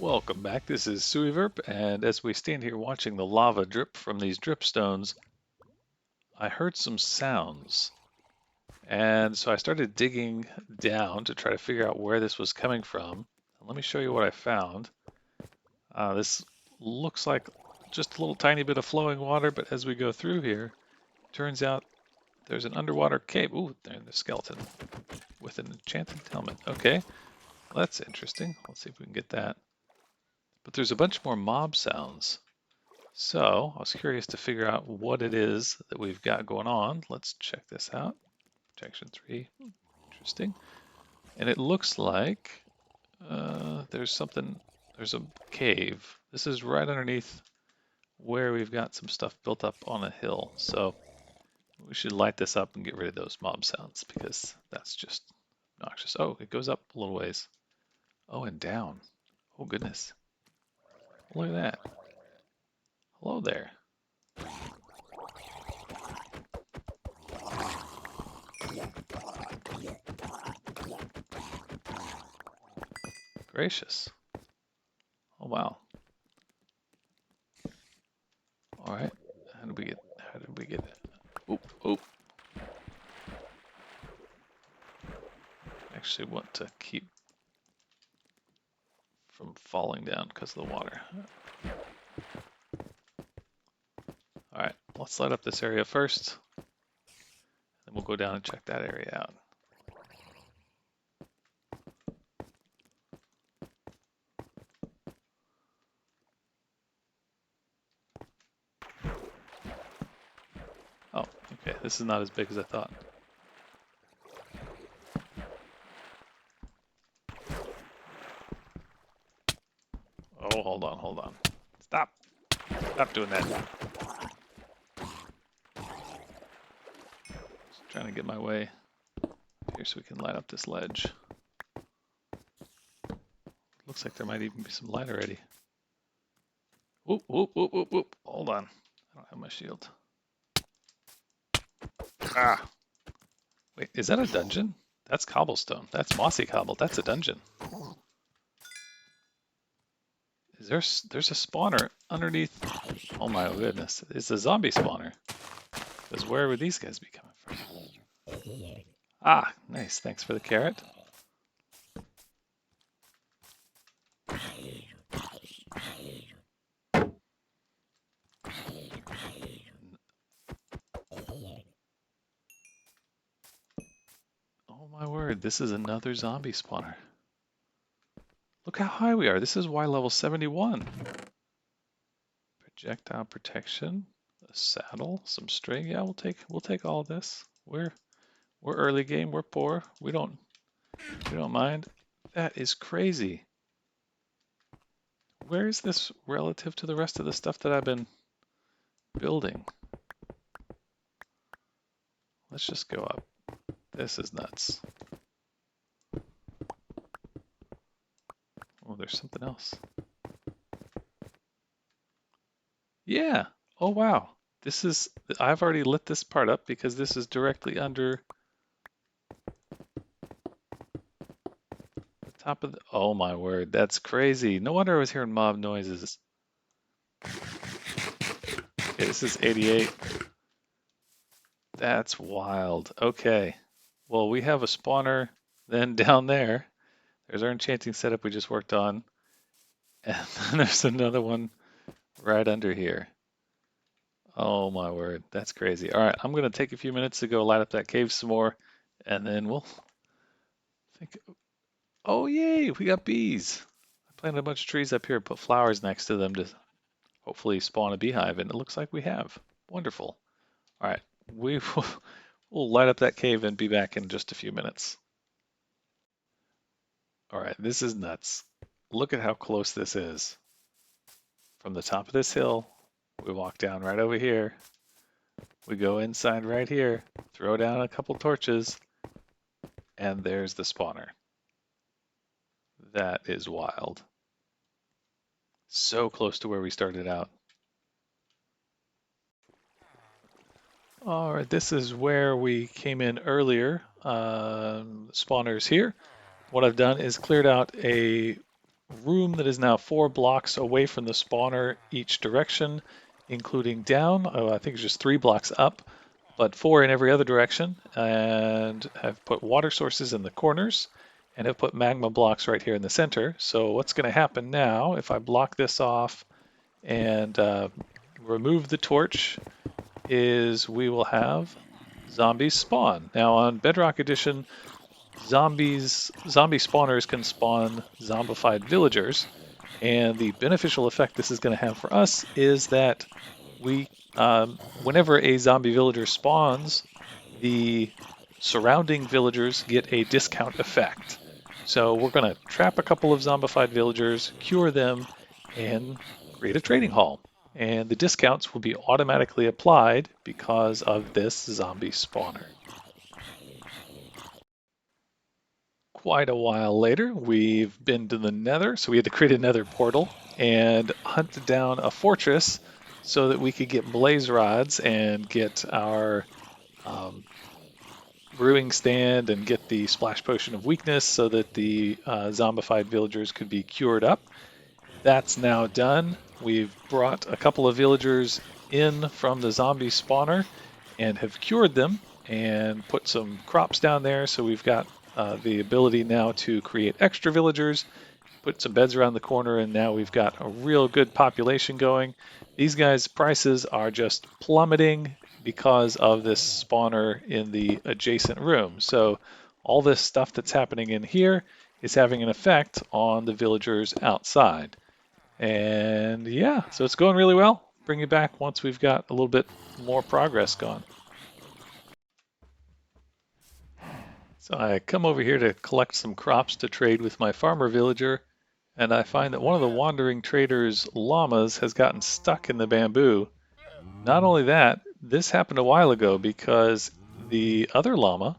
Welcome back. This is Suiverp, and as we stand here watching the lava drip from these drip stones, I heard some sounds. And so I started digging down to try to figure out where this was coming from. Let me show you what I found. This looks like just a little tiny bit of flowing water, but as we go through here, turns out there's an underwater cave. Ooh, there's a skeleton with an enchanted helmet. Okay, well, that's interesting. Let's see if we can get that. But there's a bunch more mob sounds. So I was curious to figure out what it is that we've got going on. Let's check this out. Protection 3, interesting. And it looks like there's a cave. This is right underneath where we've got some stuff built up on a hill. So we should light this up and get rid of those mob sounds because that's just obnoxious. Oh, it goes up a little ways. Oh, and down. Oh, goodness. Look at that. Hello there. Gracious. Oh, wow. All right. How did we get it? Oop, oop. Actually want to keep from falling down because of the water. All right, let's light up this area first. Then we'll go down and check that area out. Oh, okay, this is not as big as I thought. Oh, hold on, hold on. Stop. Stop doing that. Just trying to get my way here so we can light up this ledge. Looks like there might even be some light already. Whoop, whoop, whoop, whoop, whoop. Hold on. I don't have my shield. Ah. Wait, is that a dungeon? That's cobblestone. That's mossy cobble. That's a dungeon. There's a spawner underneath. Oh my goodness. It's a zombie spawner. Because where would these guys be coming from? Ah, nice. Thanks for the carrot. Oh my word, this is another zombie spawner. Look how high we are. This is Y level 71. Projectile protection, a saddle, some string. Yeah, we'll take all of this. We're early game. We're poor. We don't mind. That is crazy. Where is this relative to the rest of the stuff that I've been building? Let's just go up. This is nuts. Oh, there's something else. Yeah. Oh, wow. I've already lit this part up because this is directly under the top of the, oh my word, that's crazy. No wonder I was hearing mob noises. Okay, this is 88. That's wild. Okay. Well, we have a spawner then down there. There's our enchanting setup we just worked on. And then there's another one right under here. Oh my word, that's crazy. All right, I'm gonna take a few minutes to go light up that cave some more, and then we'll think. Oh yay, we got bees. I planted a bunch of trees up here, put flowers next to them to hopefully spawn a beehive, and it looks like we have. Wonderful. All right, we'll light up that cave and be back in just a few minutes. All right, this is nuts. Look at how close this is. From the top of this hill, we walk down right over here. We go inside right here, throw down a couple torches, and there's the spawner. That is wild. So close to where we started out. All right, this is where we came in earlier. Spawners here. What I've done is cleared out a room that is now 4 blocks away from the spawner each direction, including down. Oh, I think it's just 3 blocks up, but 4 in every other direction. And have put water sources in the corners and have put magma blocks right here in the center. So what's going to happen now if I block this off and remove the torch is we will have zombies spawn. Now on Bedrock Edition, zombie spawners can spawn zombified villagers, and the beneficial effect this is going to have for us is that whenever a zombie villager spawns, the surrounding villagers get a discount effect. So we're going to trap a couple of zombified villagers, cure them, and create a trading hall. And the discounts will be automatically applied because of this zombie spawner. Quite a while later, we've been to the Nether, so we had to create a Nether portal and hunt down a fortress so that we could get blaze rods and get our brewing stand and get the splash potion of weakness so that the zombified villagers could be cured up. That's now done. We've brought a couple of villagers in from the zombie spawner and have cured them and put some crops down there. So we've got the ability now to create extra villagers, put some beds around the corner, and now we've got a real good population going. These guys' prices are just plummeting because of this spawner in the adjacent room. So all this stuff that's happening in here is having an effect on the villagers outside. And yeah, so it's going really well. Bring you back once we've got a little bit more progress gone. So I come over here to collect some crops to trade with my farmer villager, and I find that one of the wandering trader's llamas has gotten stuck in the bamboo. Not only that, this happened a while ago because the other llama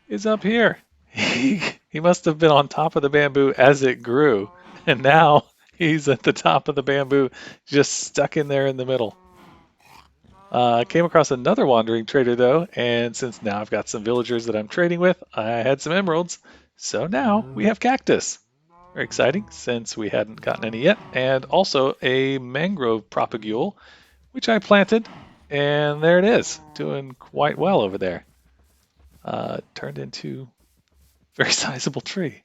is up here. He must have been on top of the bamboo as it grew, and now he's at the top of the bamboo, just stuck in there in the middle. I came across another wandering trader though, and since now I've got some villagers that I'm trading with, I had some emeralds, so now we have cactus. Very exciting since we hadn't gotten any yet, and also a mangrove propagule, which I planted, and there it is, doing quite well over there. Turned into a very sizable tree.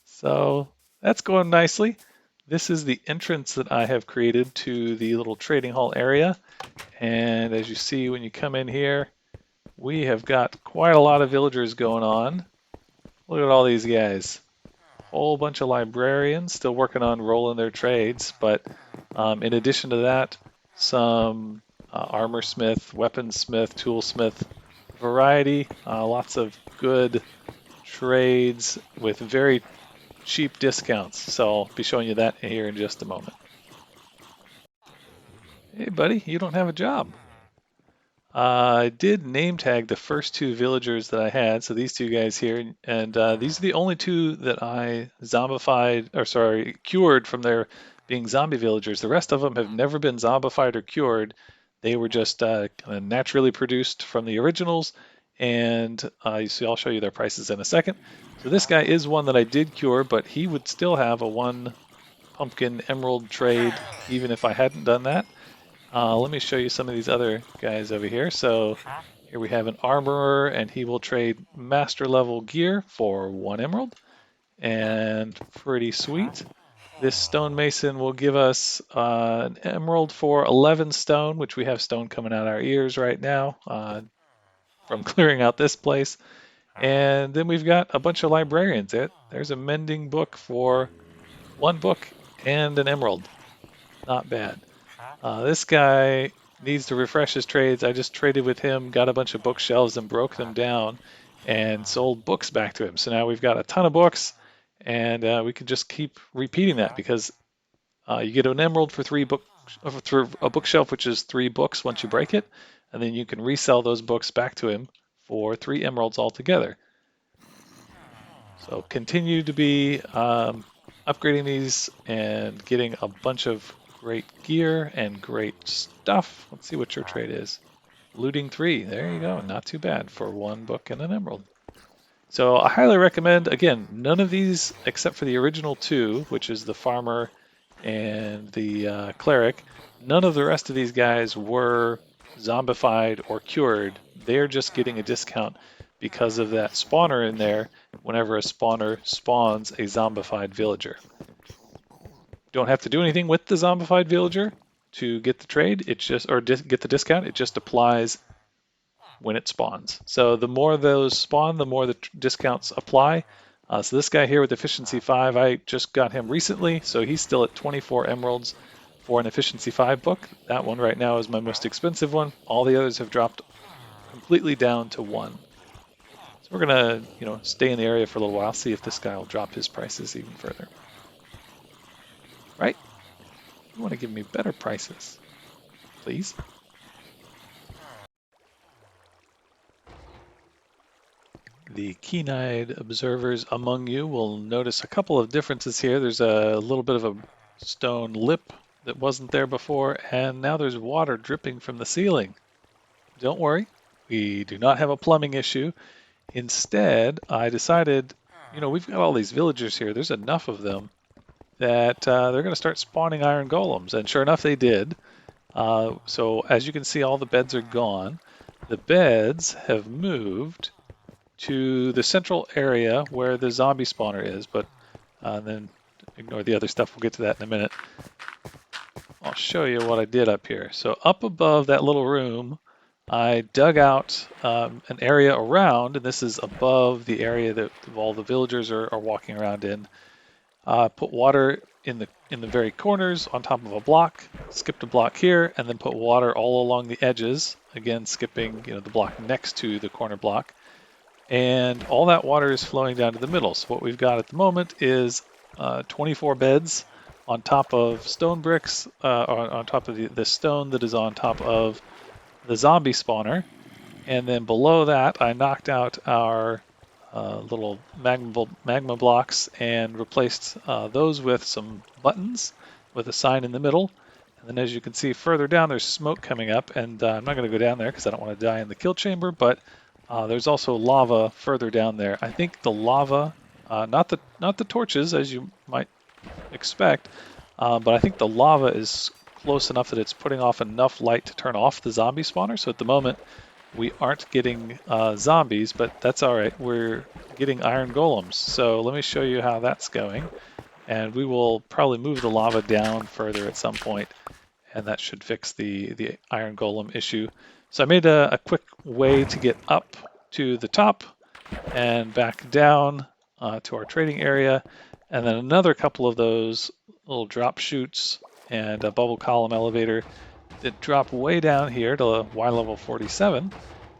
So that's going nicely. This is the entrance that I have created to the little trading hall area. And as you see when you come in here, we have got quite a lot of villagers going on. Look at all these guys. Whole bunch of librarians still working on rolling their trades, but in addition to that, some armor smith, weaponsmith, toolsmith variety, lots of good trades with very cheap discounts. So I'll be showing you that here in just a moment. Hey buddy, you don't have a job. I did name tag the first 2 villagers that I had, so these 2 guys here, and these are the only 2 that I cured from their being zombie villagers. The rest of them have never been zombified or cured. They were just kind of naturally produced from the originals, and you see, I'll show you their prices in a second. So this guy is one that I did cure, but he would still have a 1 pumpkin emerald trade even if I hadn't done that. Let me show you some of these other guys over here. So here we have an armorer, and he will trade master level gear for 1 emerald, and pretty sweet. This stonemason will give us an emerald for 11 stone, which we have stone coming out our ears right now from clearing out this place. And then we've got a bunch of librarians. There's a mending book for 1 book and an emerald. Not bad. This guy needs to refresh his trades. I just traded with him, got a bunch of bookshelves and broke them down and sold books back to him. So now we've got a ton of books, and we can just keep repeating that because you get an emerald for a bookshelf, which is 3 books once you break it, and then you can resell those books back to him for 3 emeralds altogether. So continue to be upgrading these and getting a bunch of great gear and great stuff. Let's see what your trade is. Looting 3. There you go. Not too bad for 1 book and an emerald. So I highly recommend, again, none of these except for the original two, which is the farmer and the cleric, none of the rest of these guys were zombified or cured. They're just getting a discount because of that spawner in there whenever a spawner spawns a zombified villager. Don't have to do anything with the zombified villager to get the trade. It just or get the discount. It just applies when it spawns. So the more those spawn, the more the discounts apply. So this guy here with efficiency 5, I just got him recently, so he's still at 24 emeralds for an efficiency 5 book. That one right now is my most expensive one. All the others have dropped completely down to 1. So we're gonna, stay in the area for a little while, see if this guy will drop his prices even further. Right? You want to give me better prices, please? The keen-eyed observers among you will notice a couple of differences here. There's a little bit of a stone lip that wasn't there before, and now there's water dripping from the ceiling. Don't worry, we do not have a plumbing issue. Instead, I decided, we've got all these villagers here. There's enough of them that they're going to start spawning iron golems, and sure enough, they did. So as you can see, all the beds are gone. The beds have moved to the central area where the zombie spawner is, but then ignore the other stuff. We'll get to that in a minute. I'll show you what I did up here. So up above that little room, I dug out an area around, and this is above the area that all the villagers are walking around in. Put water in the very corners on top of a block, skipped a block here, and then put water all along the edges, again skipping the block next to the corner block. And all that water is flowing down to the middle. So what we've got at the moment is 24 beds on top of stone bricks, on top of the stone that is on top of the zombie spawner. And then below that, I knocked out our little magma blocks and replaced those with some buttons with a sign in the middle. And then as you can see further down, there's smoke coming up, and I'm not going to go down there because I don't want to die in the kill chamber, but there's also lava further down there. I think the lava, not the torches as you might expect, but I think the lava is close enough that it's putting off enough light to turn off the zombie spawner. So at the moment, we aren't getting zombies, but that's all right. We're getting iron golems. So let me show you how that's going. And we will probably move the lava down further at some point, and that should fix the iron golem issue. So I made a quick way to get up to the top and back down to our trading area, and then another couple of those little drop chutes and a bubble column elevator that drop way down here to Y level 47,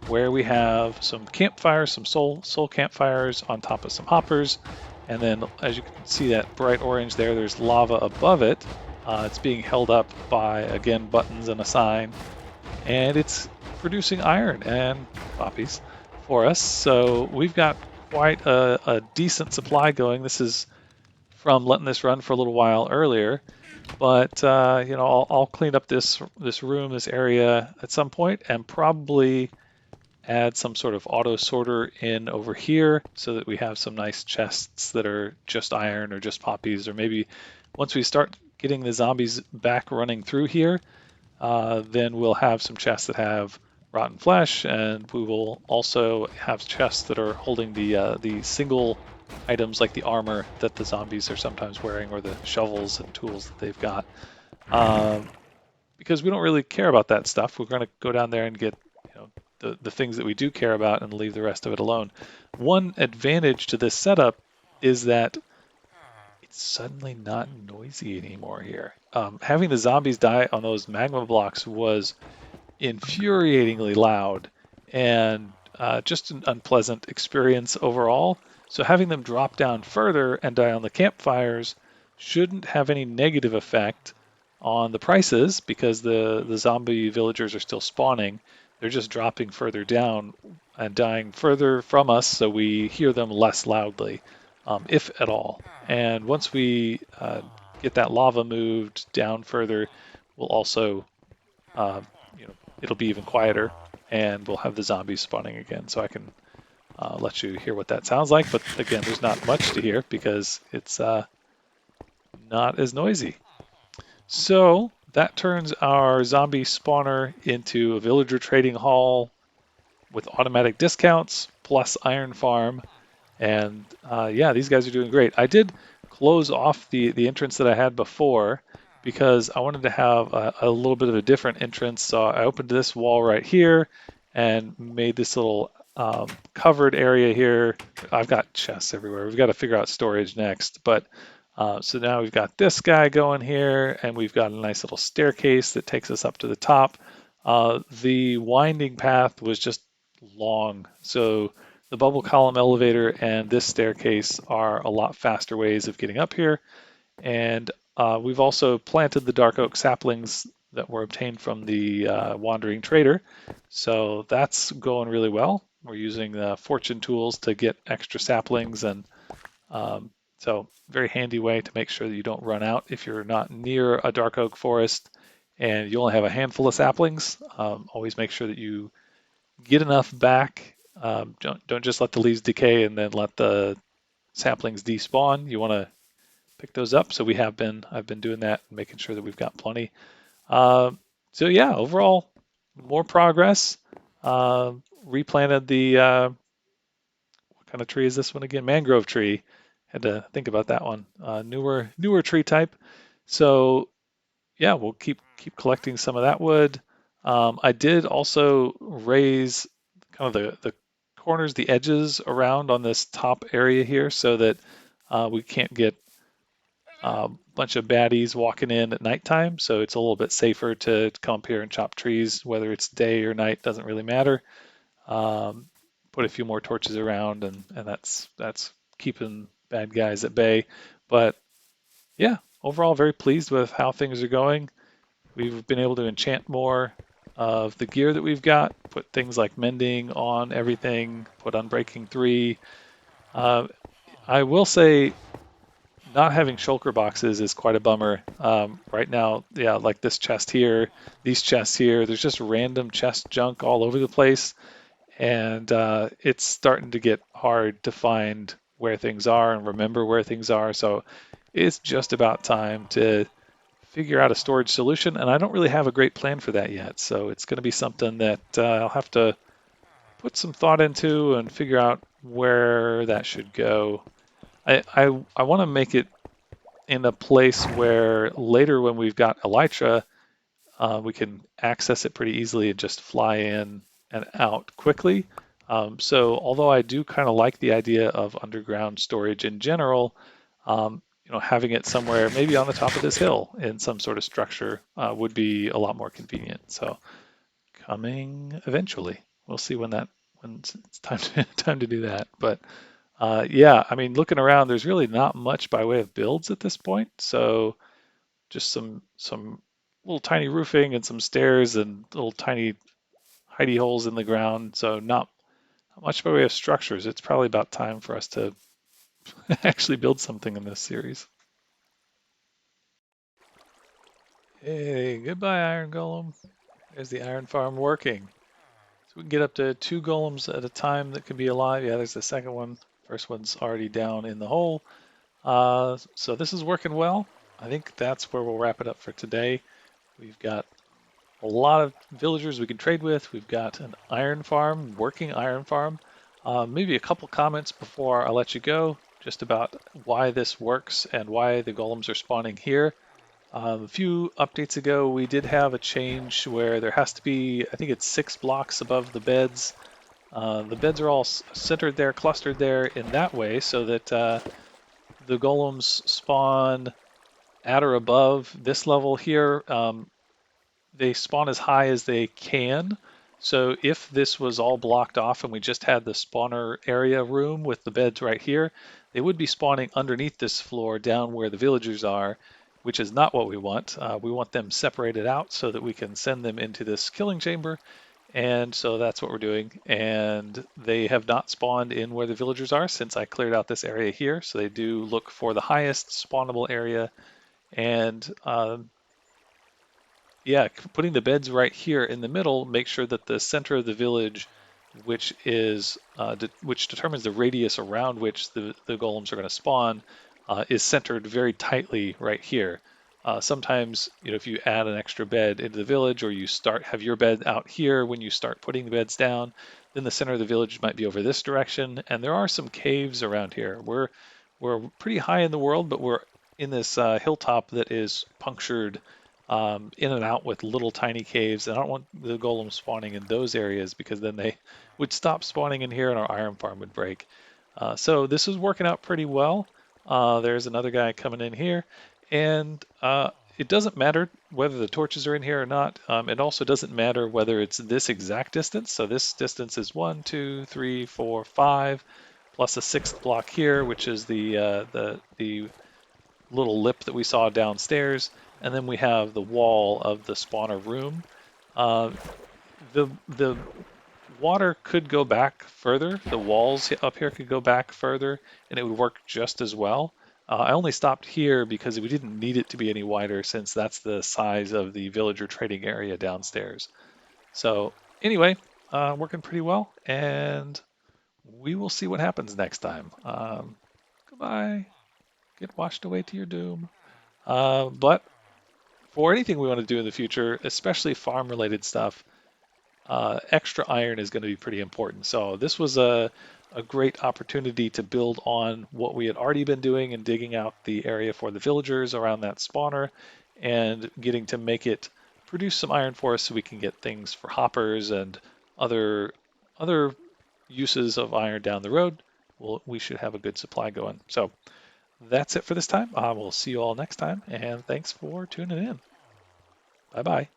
where we have some campfires, some soul campfires on top of some hoppers, and then as you can see that bright orange there, there's lava above it. It's being held up by, again, buttons and a sign, and it's producing iron and poppies for us. So we've got quite a decent supply going. This is from letting this run for a little while earlier, but I'll clean up this room, this area at some point, and probably add some sort of auto sorter in over here so that we have some nice chests that are just iron or just poppies, or maybe once we start getting the zombies back running through here, then we'll have some chests that have rotten flesh, and we will also have chests that are holding the single items like the armor that the zombies are sometimes wearing, or the shovels and tools that they've got. Because we don't really care about that stuff. We're going to go down there and get the things that we do care about and leave the rest of it alone. One advantage to this setup is that it's suddenly not noisy anymore here. Having the zombies die on those magma blocks was infuriatingly loud and just an unpleasant experience overall. So having them drop down further and die on the campfires shouldn't have any negative effect on the prices, because the zombie villagers are still spawning. They're just dropping further down and dying further from us, so we hear them less loudly, if at all. And once we get that lava moved down further, we'll also, it'll be even quieter, and we'll have the zombies spawning again. So I can let you hear what that sounds like. But again, there's not much to hear because it's not as noisy. So that turns our zombie spawner into a villager trading hall with automatic discounts plus iron farm. And yeah, these guys are doing great. I did close off the entrance that I had before because I wanted to have a little bit of a different entrance. So I opened this wall right here and made this little covered area here. I've got chests everywhere. We've got to figure out storage next. But so now we've got this guy going here, and we've got a nice little staircase that takes us up to the top. The winding path was just long, so the bubble column elevator and this staircase are a lot faster ways of getting up here. And we've also planted the dark oak saplings that were obtained from the wandering trader. So that's going really well. We're using the fortune tools to get extra saplings, and so very handy way to make sure that you don't run out if you're not near a dark oak forest and you only have a handful of saplings. Always make sure that you get enough back. Don't just let the leaves decay and then let the saplings despawn. You want to pick those up. So I've been doing that, making sure that we've got plenty. Uh, so yeah, overall, more progress. Uh, Replanted the what kind of tree is this one again? Mangrove tree. Had to think about that one. Newer tree type. So yeah, we'll keep collecting some of that wood. I did also raise kind of the corners, the edges around on this top area here, so that we can't get a bunch of baddies walking in at nighttime. So it's a little bit safer to come up here and chop trees, whether it's day or night, doesn't really matter. Um, Put a few more torches around, and that's keeping bad guys at bay. But yeah, overall, very pleased with how things are going. We've been able to enchant more of the gear that we've got, put things like mending on everything, put unbreaking 3. Uh, I will say not having shulker boxes is quite a bummer. Right now, yeah, like this chest here, these chests here, there's just random chest junk all over the place, and it's starting to get hard to find where things are and remember where things are. So it's just about time to figure out a storage solution, and I don't really have a great plan for that yet. So it's going to be something that I'll have to put some thought into and figure out where that should go. I want to make it in a place where later when we've got elytra, we can access it pretty easily and just fly in and out quickly. So although I do kind of like the idea of underground storage in general, having it somewhere maybe on the top of this hill in some sort of structure would be a lot more convenient. So coming eventually. We'll see when it's time time to do that. But yeah, I mean, looking around, there's really not much by way of builds at this point. So just some little tiny roofing and some stairs and little tiny hidey holes in the ground. So not much by way of structures. It's probably about time for us to actually build something in this series. Hey, goodbye, Iron Golem. There's the iron farm working. So we can get up to 2 golems at a time that can be alive. Yeah, there's the second one. First one's already down in the hole. So this is working well. I think that's where we'll wrap it up for today. We've got a lot of villagers we can trade with. We've got an iron farm, working iron farm. Maybe a couple comments before I let you go, just about why this works and why the golems are spawning here. A few updates ago, we did have a change where there has to be, I think it's 6 blocks above the beds. The beds are all centered there, clustered there in that way, so that the golems spawn at or above this level here. They spawn as high as they can. So if this was all blocked off and we just had the spawner area room with the beds right here, they would be spawning underneath this floor down where the villagers are, which is not what we want. We want them separated out so that we can send them into this killing chamber. And so that's what we're doing. And they have not spawned in where the villagers are since I cleared out this area here. So they do look for the highest spawnable area. And yeah, putting the beds right here in the middle, make sure that the center of the village which is which determines the radius around which the golems are going to spawn, is centered very tightly right here. Sometimes, if you add an extra bed into the village, or you have your bed out here when you start putting the beds down, then the center of the village might be over this direction. And there are some caves around here. We're pretty high in the world, but we're in this hilltop that is punctured in and out with little tiny caves. And I don't want the golems spawning in those areas because then they would stop spawning in here and our iron farm would break. So this is working out pretty well. There's another guy coming in here, and it doesn't matter whether the torches are in here or not. It also doesn't matter whether it's this exact distance. So this distance is 1, 2, 3, 4, 5, plus a sixth block here, which is the little lip that we saw downstairs, and then we have the wall of the spawner room. Uh, the water could go back further. The walls up here could go back further, and it would work just as well. I only stopped here because we didn't need it to be any wider, since that's the size of the villager trading area downstairs. So anyway, working pretty well, and we will see what happens next time. Goodbye. Get washed away to your doom. But for anything we want to do in the future, especially farm related stuff, extra iron is going to be pretty important. So this was a great opportunity to build on what we had already been doing and digging out the area for the villagers around that spawner and getting to make it produce some iron for us so we can get things for hoppers and other uses of iron down the road. Well, we should have a good supply going. So that's it for this time. We'll see you all next time, and thanks for tuning in. Bye bye.